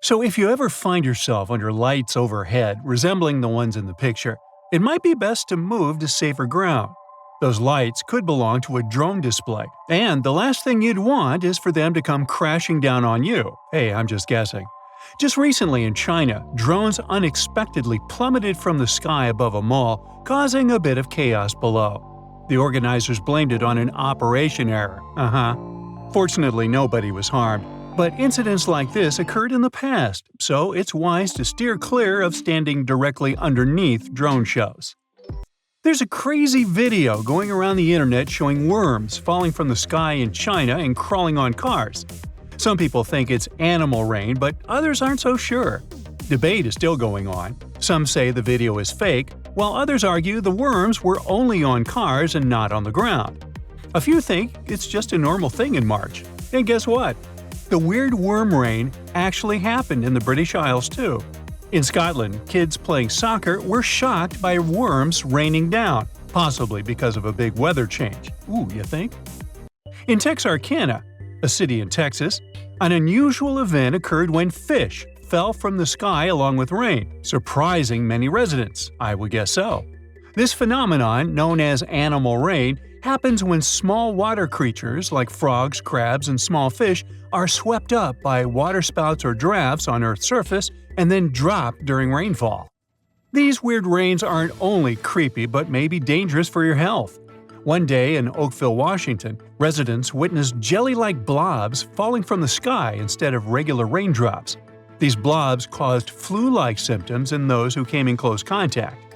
So if you ever find yourself under lights overhead resembling the ones in the picture, it might be best to move to safer ground. Those lights could belong to a drone display, and the last thing you'd want is for them to come crashing down on you. Hey, I'm just guessing. Just recently in China, drones unexpectedly plummeted from the sky above a mall, causing a bit of chaos below. The organizers blamed it on an operation error. Fortunately, nobody was harmed. But incidents like this occurred in the past, so it's wise to steer clear of standing directly underneath drone shows. There's a crazy video going around the internet showing worms falling from the sky in China and crawling on cars. Some people think it's animal rain, but others aren't so sure. Debate is still going on. Some say the video is fake, while others argue the worms were only on cars and not on the ground. A few think it's just a normal thing in March. And guess what? The weird worm rain actually happened in the British Isles too. In Scotland, kids playing soccer were shocked by worms raining down, possibly because of a big weather change. Ooh, you think? In Texarkana, a city in Texas, an unusual event occurred when fish fell from the sky along with rain, surprising many residents. I would guess so. This phenomenon, known as animal rain, happens when small water creatures like frogs, crabs, and small fish are swept up by waterspouts or drafts on Earth's surface and then dropped during rainfall. These weird rains aren't only creepy but may be dangerous for your health. One day in Oakville, Washington, residents witnessed jelly-like blobs falling from the sky instead of regular raindrops. These blobs caused flu-like symptoms in those who came in close contact.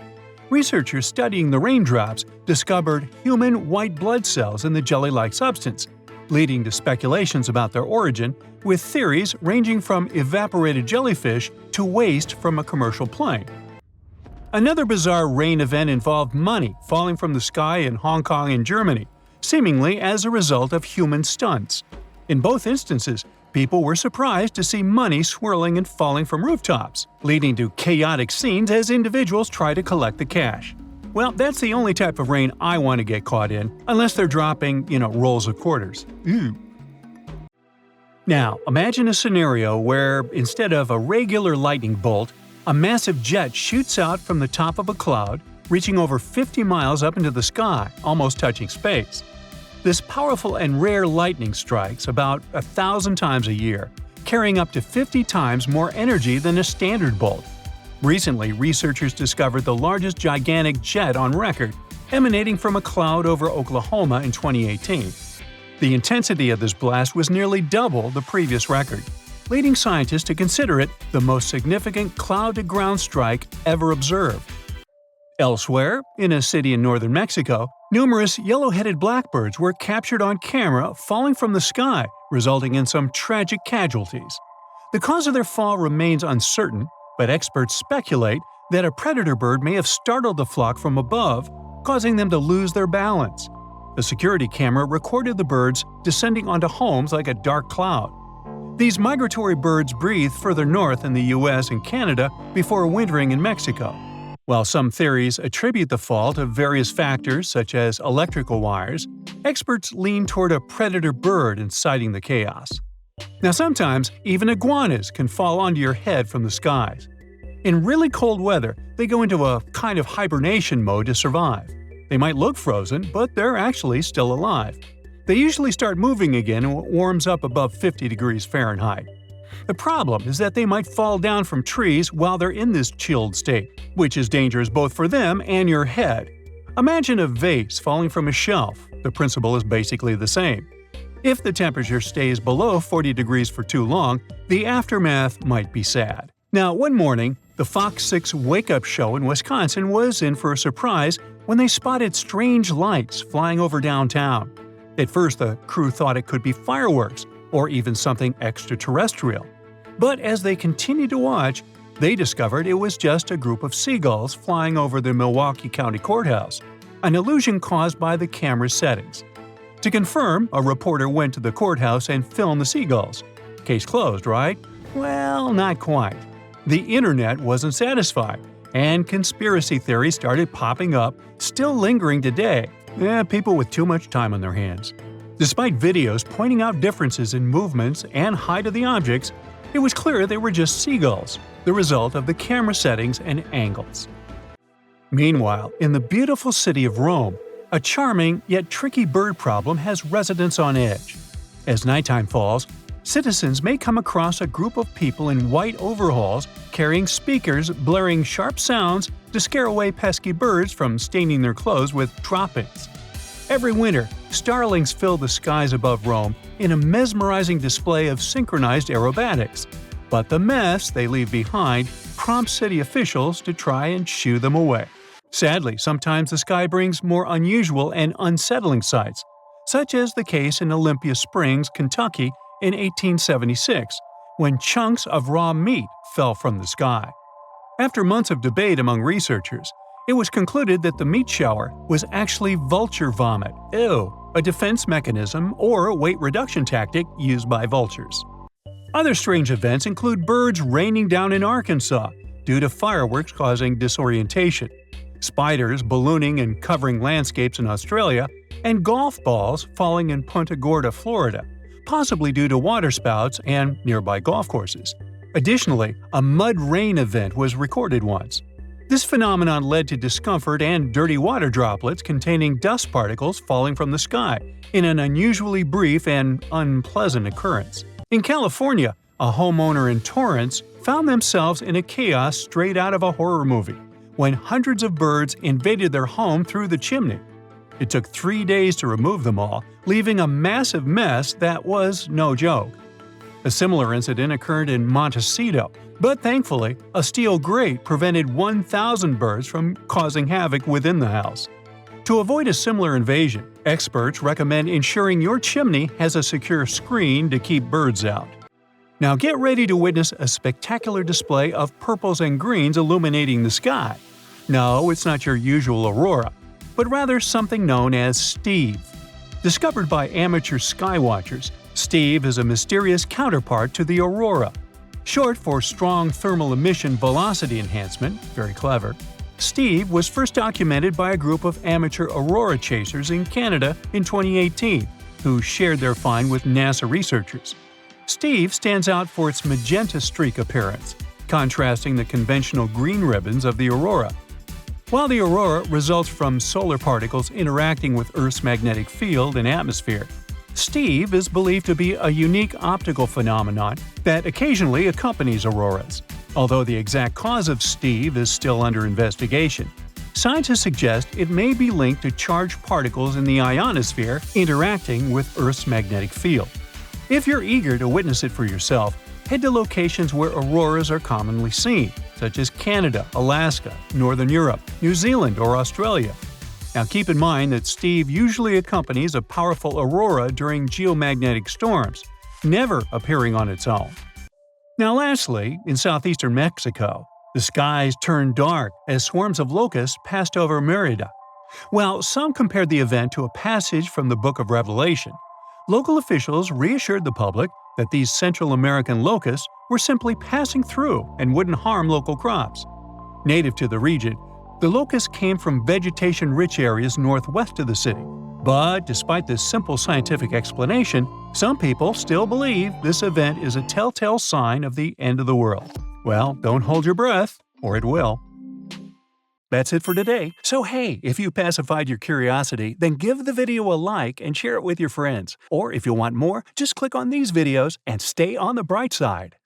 Researchers studying the raindrops discovered human white blood cells in the jelly-like substance, leading to speculations about their origin, with theories ranging from evaporated jellyfish to waste from a commercial plane. Another bizarre rain event involved money falling from the sky in Hong Kong and Germany, seemingly as a result of human stunts. In both instances, people were surprised to see money swirling and falling from rooftops, leading to chaotic scenes as individuals try to collect the cash. Well, that's the only type of rain I want to get caught in, unless they're dropping, rolls of quarters. Ew. Now, imagine a scenario where, instead of a regular lightning bolt, a massive jet shoots out from the top of a cloud, reaching over 50 miles up into the sky, almost touching space. This powerful and rare lightning strikes about 1,000 times a year, carrying up to 50 times more energy than a standard bolt. Recently, researchers discovered the largest gigantic jet on record, emanating from a cloud over Oklahoma in 2018. The intensity of this blast was nearly double the previous record, leading scientists to consider it the most significant cloud-to-ground strike ever observed. Elsewhere, in a city in northern Mexico, numerous yellow-headed blackbirds were captured on camera falling from the sky, resulting in some tragic casualties. The cause of their fall remains uncertain, but experts speculate that a predator bird may have startled the flock from above, causing them to lose their balance. A security camera recorded the birds descending onto homes like a dark cloud. These migratory birds breathe further north in the US and Canada before wintering in Mexico. While some theories attribute the fall to various factors such as electrical wires, experts lean toward a predator bird inciting the chaos. Now sometimes, even iguanas can fall onto your head from the skies. In really cold weather, they go into a kind of hibernation mode to survive. They might look frozen, but they're actually still alive. They usually start moving again when it warms up above 50 degrees Fahrenheit. The problem is that they might fall down from trees while they're in this chilled state, which is dangerous both for them and your head. Imagine a vase falling from a shelf. The principle is basically the same. If the temperature stays below 40 degrees for too long, the aftermath might be sad. Now, one morning, the Fox 6 wake-up show in Wisconsin was in for a surprise when they spotted strange lights flying over downtown. At first, the crew thought it could be fireworks, or even something extraterrestrial. But as they continued to watch, they discovered it was just a group of seagulls flying over the Milwaukee County Courthouse, an illusion caused by the camera's settings. To confirm, a reporter went to the courthouse and filmed the seagulls. Case closed, right? Well, not quite. The internet wasn't satisfied, and conspiracy theories started popping up, still lingering today. People with too much time on their hands. Despite videos pointing out differences in movements and height of the objects, It was clear they were just seagulls, the result of the camera settings and angles. Meanwhile, in the beautiful city of Rome, a charming yet tricky bird problem has residents on edge. As nighttime falls, citizens may come across a group of people in white overalls carrying speakers blaring sharp sounds to scare away pesky birds from staining their clothes with droppings. Every winter, starlings fill the skies above Rome in a mesmerizing display of synchronized aerobatics. But the mess they leave behind prompts city officials to try and shoo them away. Sadly, sometimes the sky brings more unusual and unsettling sights, such as the case in Olympia Springs, Kentucky in 1876, when chunks of raw meat fell from the sky. After months of debate among researchers, it was concluded that the meat shower was actually vulture vomit, a defense mechanism or weight reduction tactic used by vultures. Other strange events include birds raining down in Arkansas due to fireworks causing disorientation, spiders ballooning and covering landscapes in Australia, and golf balls falling in Punta Gorda, Florida, possibly due to waterspouts and nearby golf courses. Additionally, a mud rain event was recorded once. This phenomenon led to discomfort and dirty water droplets containing dust particles falling from the sky in an unusually brief and unpleasant occurrence. In California, a homeowner in Torrance found themselves in a chaos straight out of a horror movie when hundreds of birds invaded their home through the chimney. It took 3 days to remove them all, leaving a massive mess that was no joke. A similar incident occurred in Montecito, but thankfully, a steel grate prevented 1,000 birds from causing havoc within the house. To avoid a similar invasion, experts recommend ensuring your chimney has a secure screen to keep birds out. Now get ready to witness a spectacular display of purples and greens illuminating the sky. No, it's not your usual aurora, but rather something known as Steve. Discovered by amateur skywatchers, Steve is a mysterious counterpart to the aurora. Short for Strong Thermal Emission Velocity Enhancement, very clever, Steve was first documented by a group of amateur aurora chasers in Canada in 2018, who shared their find with NASA researchers. Steve stands out for its magenta streak appearance, contrasting the conventional green ribbons of the aurora. While the aurora results from solar particles interacting with Earth's magnetic field and atmosphere, Steve is believed to be a unique optical phenomenon that occasionally accompanies auroras. Although the exact cause of Steve is still under investigation, scientists suggest it may be linked to charged particles in the ionosphere interacting with Earth's magnetic field. If you're eager to witness it for yourself, head to locations where auroras are commonly seen, such as Canada, Alaska, Northern Europe, New Zealand, or Australia. Now keep in mind that Steve usually accompanies a powerful aurora during geomagnetic storms, never appearing on its own. Now lastly, in southeastern Mexico, the skies turned dark as swarms of locusts passed over Mérida. While some compared the event to a passage from the Book of Revelation, local officials reassured the public that these Central American locusts were simply passing through and wouldn't harm local crops. Native to the region, the locusts came from vegetation-rich areas northwest of the city. But despite this simple scientific explanation, some people still believe this event is a telltale sign of the end of the world. Well, don't hold your breath, or it will. That's it for today. So hey, if you pacified your curiosity, then give the video a like and share it with your friends. Or if you want more, just click on these videos and stay on the bright side.